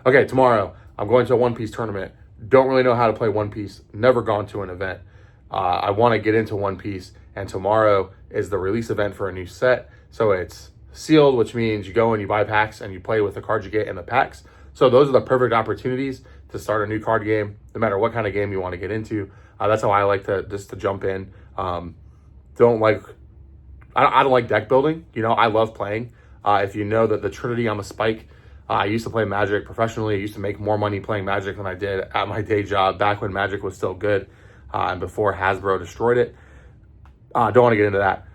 Okay, tomorrow I'm going to a One Piece tournament. Don't really know how to play One Piece. Never gone to an event. I want to get into One Piece, and tomorrow is the release event for a new set. So it's sealed, which means you go and you buy packs and you play with the cards you get in the packs. So those are the perfect opportunities to start a new card game, no matter what kind of game you want to get into. That's how I like to jump in. Don't like I don't like deck building. You know, I love playing. If you know that the Trinity on the Spike, I used to play Magic professionally. I used to make more money playing Magic than I did at my day job back when Magic was still good and before Hasbro destroyed it. Don't want to get into that.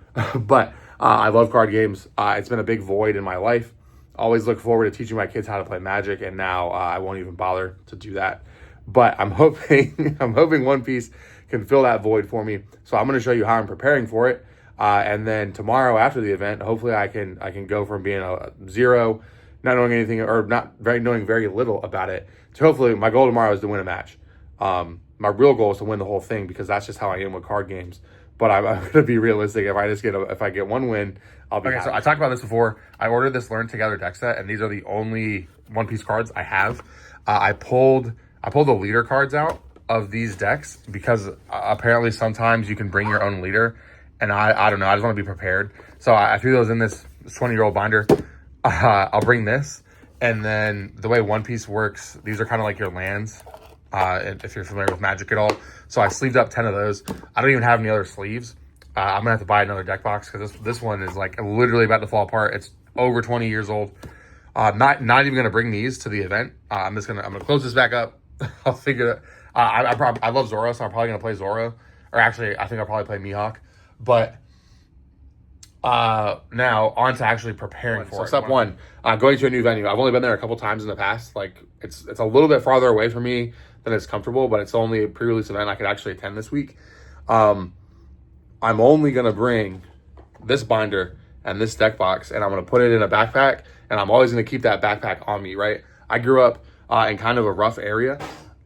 But I love card games. It's been a big void in my life. Always look forward to teaching my kids how to play Magic, and now I won't even bother to do that. But I'm hoping I'm hoping One Piece can fill that void for me. So I'm going to show you how I'm preparing for it. And then tomorrow after the event, hopefully I can go from being a zero, not knowing anything or knowing very little about it, to hopefully my goal tomorrow is to win a match. My real goal is to win the whole thing because that's just how I am with card games. But I'm going to be realistic. If I get one win, I'll be happy. So I talked about this before. I ordered this Learn Together deck set, and these are the only One Piece cards I have. I pulled the leader cards out of these decks because apparently sometimes you can bring your own leader. And I don't know. I just want to be prepared. So I threw those in this 20-year-old binder. I'll bring this. And then the way One Piece works, these are kind of like your lands, if you're familiar with Magic at all. So I sleeved up 10 of those. I don't even have any other sleeves. I'm going to have to buy another deck box because this one is like literally about to fall apart. It's over 20 years old. Not even going to bring these to the event. I'm going to close this back up. I'll figure it out. I love Zoro, so I'm probably going to play Zoro. Or actually, I think I'll probably play Mihawk. But now on to actually preparing for it. Step one, going to a new venue. I've only been there a couple times in the past. Like it's a little bit farther away from me than it's comfortable, but it's only a pre-release event I could actually attend this week. I'm only gonna bring this binder and this deck box, and I'm gonna put it in a backpack, and I'm always gonna keep that backpack on me. Right? I grew up in kind of a rough area.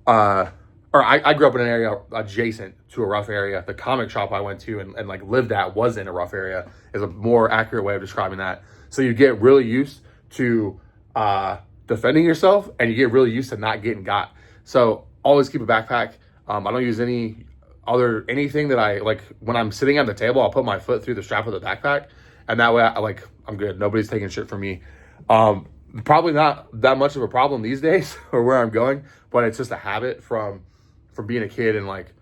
I grew up in an area adjacent to a rough area. The comic shop I went to and like lived at was in a rough area, is a more accurate way of describing that. So you get really used to defending yourself, and you get really used to not getting got. So always keep a backpack. I don't use anything that I like. When I'm sitting at the table, I'll put my foot through the strap of the backpack, and that way I'm good. Nobody's taking shit from me. Probably not that much of a problem these days or where I'm going, but it's just a habit from being a kid, and like,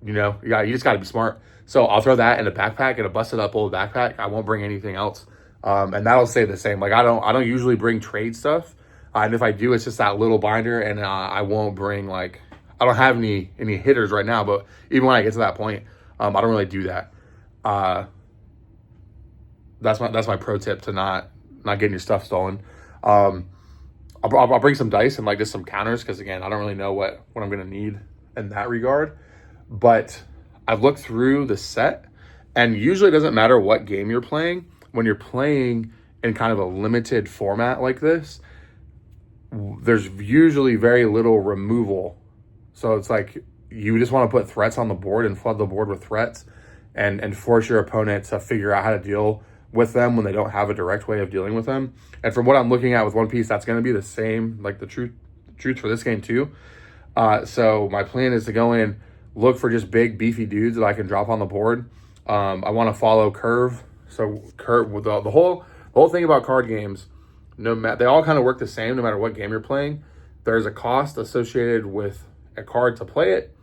you know, you just got to be smart. So I'll throw that in a backpack, in a busted up old backpack. I won't bring anything else. And that'll stay the same. Like I don't usually bring trade stuff. And if I do, it's just that little binder, and I won't bring like, I don't have any hitters right now, but even when I get to that point, I don't really do that. That's my pro tip to not getting your stuff stolen. I'll bring some dice and like just some counters, because again, I don't really know what I'm gonna need in that regard. But I've looked through the set, and usually it doesn't matter what game you're playing. When you're playing in kind of a limited format like this, there's usually very little removal. So it's like you just want to put threats on the board and flood the board with threats, and force your opponent to figure out how to deal with them when they don't have a direct way of dealing with them. And from what I'm looking at with One Piece, that's going to be the same, like the truth for this game too. So my plan is to go in, look for just big beefy dudes that I can drop on the board. I want to follow curve. So curve with the whole thing about card games, they all kind of work the same no matter what game you're playing. There's a cost associated with a card to play it,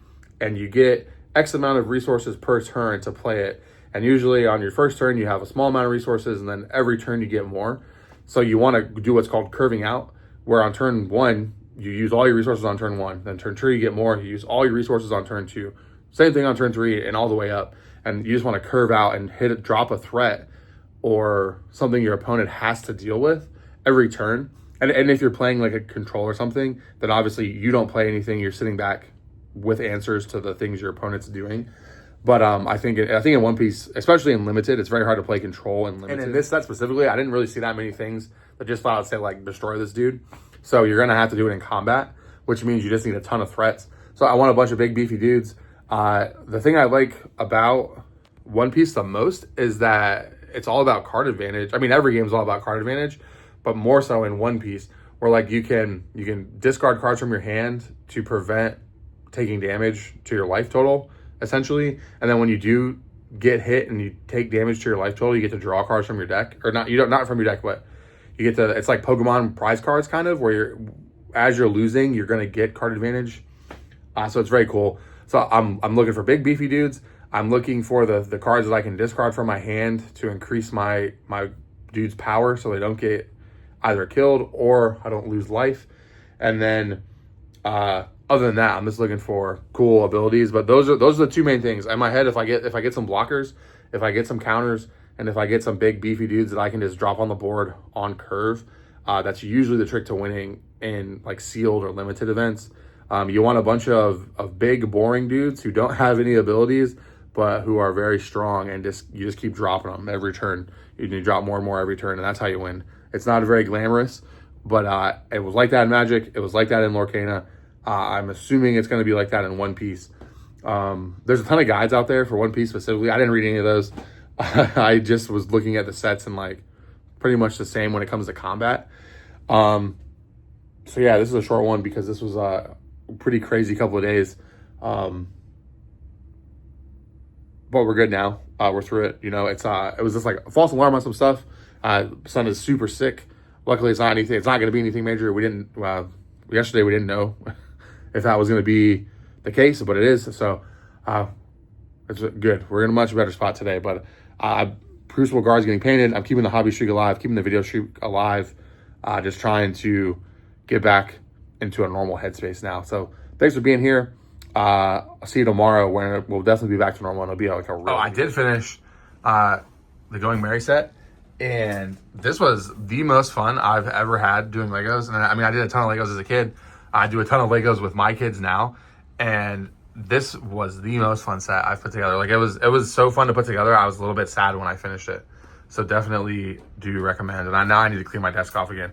and you get X amount of resources per turn to play it. And usually on your first turn, you have a small amount of resources, and then every turn you get more. So you want to do what's called curving out, where on turn one, you use all your resources on turn one. Then turn two, you get more. You use all your resources on turn two. Same thing on turn three and all the way up. And you just want to curve out and drop a threat or something your opponent has to deal with every turn. And if you're playing like a control or something, then obviously you don't play anything. You're sitting back with answers to the things your opponent's doing. But I think in One Piece, especially in Limited, it's very hard to play control in Limited. And in this set specifically, I didn't really see that many things that just flat out say like destroy this dude. So you're gonna have to do it in combat, which means you just need a ton of threats. So I want a bunch of big beefy dudes. The thing I like about One Piece the most is that it's all about card advantage. I mean, every game is all about card advantage, but more so in One Piece, where like you can discard cards from your hand to prevent taking damage to your life total, essentially. And then when you do get hit and you take damage to your life total, you get to draw cards from your deck, or not from your deck, but you get to, it's like Pokemon prize cards kind of, where as you're losing, you're going to get card advantage. So it's very cool. So I'm looking for big beefy dudes. I'm looking for the cards that I can discard from my hand to increase my dude's power, so they don't get either killed or I don't lose life. And then other than that, I'm just looking for cool abilities. But those are the two main things in my head. If I get some blockers, if I get some counters, and if I get some big beefy dudes that I can just drop on the board on curve, that's usually the trick to winning in like sealed or limited events. You want a bunch of big boring dudes who don't have any abilities, but who are very strong, and you just keep dropping them every turn. You drop more and more every turn, and that's how you win. It's not very glamorous, but it was like that in Magic. It was like that in Lorcana. I'm assuming it's going to be like that in One Piece. There's a ton of guides out there for One Piece specifically. I didn't read any of those. I just was looking at the sets and like pretty much the same when it comes to combat. So yeah, this is a short one because this was a pretty crazy couple of days. But we're good now. We're through it. You know, it was just like a false alarm on some stuff. Son is super sick. Luckily, it's not anything. It's not going to be anything major. Yesterday we didn't know if that was going to be the case, but it is. So it's good. We're in a much better spot today. But Crucible Guard's getting painted. I'm keeping the hobby streak alive, keeping the video streak alive. Just trying to get back into a normal headspace now. So thanks for being here. I'll see you tomorrow when we'll definitely be back to normal. It'll be like a real I did finish the Going Merry set, and this was the most fun I've ever had doing Legos. And I mean, I did a ton of Legos as a kid. I do a ton of Legos with my kids now, and this was the most fun set I've put together. Like it was so fun to put together. I was a little bit sad when I finished it. So definitely do recommend. And now I need to clean my desk off again.